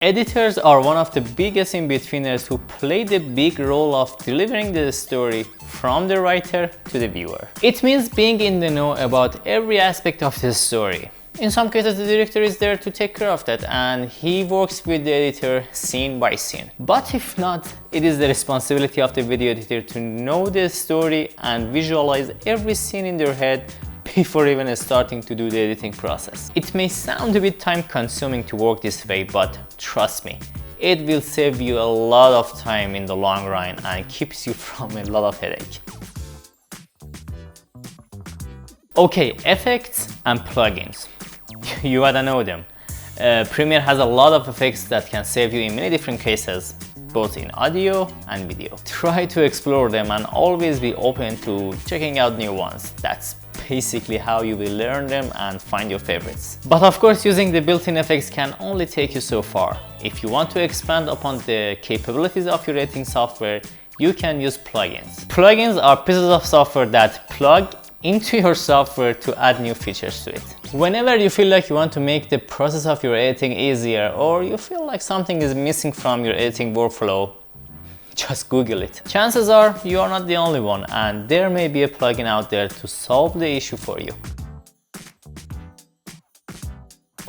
Editors are one of the biggest in-betweeners who play the big role of delivering the story from the writer to the viewer. It means being in the know about every aspect of the story. In some cases, the director is there to take care of that and he works with the editor scene by scene. But if not, it is the responsibility of the video editor to know the story and visualize every scene in their head before even starting to do the editing process. It may sound a bit time consuming to work this way, but trust me, it will save you a lot of time in the long run and keeps you from a lot of headache. Okay, effects and plugins. You gotta know them. Premiere has a lot of effects that can save you in many different cases, both in audio and video. Try to explore them and always be open to checking out new ones. That's basically how you will learn them and find your favorites. But of course, using the built-in effects can only take you so far. If you want to expand upon the capabilities of your editing software, you can use plugins. Plugins are pieces of software that plug into your software to add new features to it. Whenever you feel like you want to make the process of your editing easier, or you feel like something is missing from your editing workflow, just Google it. Chances are you are not the only one, and there may be a plugin out there to solve the issue for you.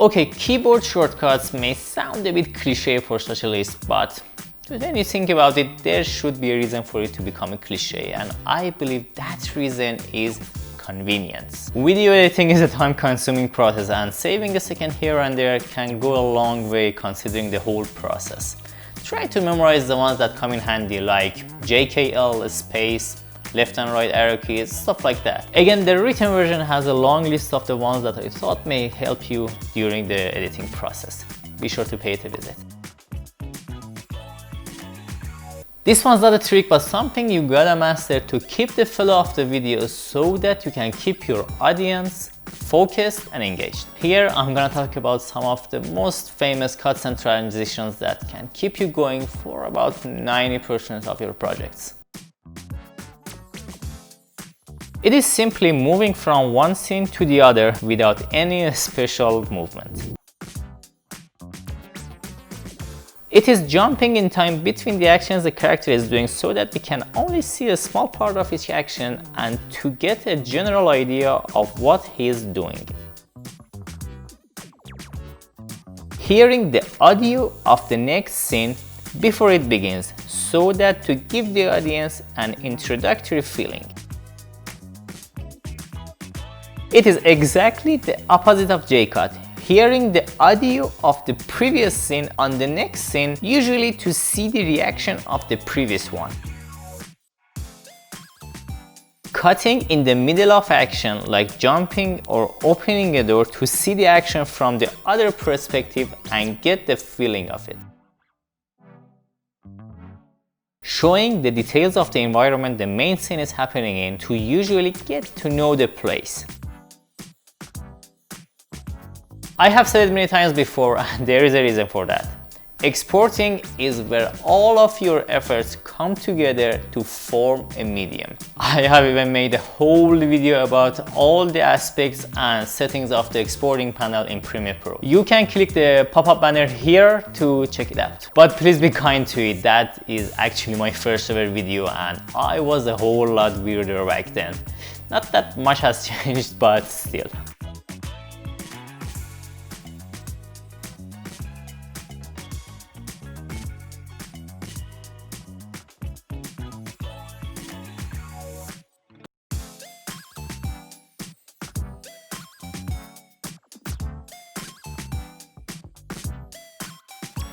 Okay, keyboard shortcuts may sound a bit cliche for such a list, but when you think about it, there should be a reason for it to become a cliche, and I believe that reason is convenience. Video editing is a time-consuming process, and saving a second here and there can go a long way considering the whole process. Try to memorize the ones that come in handy, like JKL, space, left and right arrow keys, stuff like that. Again, the written version has a long list of the ones that I thought may help you during the editing process. Be sure to pay it a visit. This one's not a trick, but something you gotta master to keep the flow of the video so that you can keep your audience focused and engaged. Here I'm gonna talk about some of the most famous cuts and transitions that can keep you going for about 90% of your projects. It is simply moving from one scene to the other without any special movement. It is jumping in time between the actions the character is doing so that we can only see a small part of each action and to get a general idea of what he is doing. Hearing the audio of the next scene before it begins so that to give the audience an introductory feeling. It is exactly the opposite of JCut. Hearing the audio of the previous scene on the next scene, usually to see the reaction of the previous one. Cutting in the middle of action, like jumping or opening a door to see the action from the other perspective and get the feeling of it. Showing the details of the environment the main scene is happening in to usually get to know the place. I have said it many times before, and there is a reason for that. Exporting is where all of your efforts come together to form a medium. I have even made a whole video about all the aspects and settings of the exporting panel in Premiere Pro. You can click the pop-up banner here to check it out. But please be kind to it, that is actually my first ever video and I was a whole lot weirder back then. Not that much has changed, but still.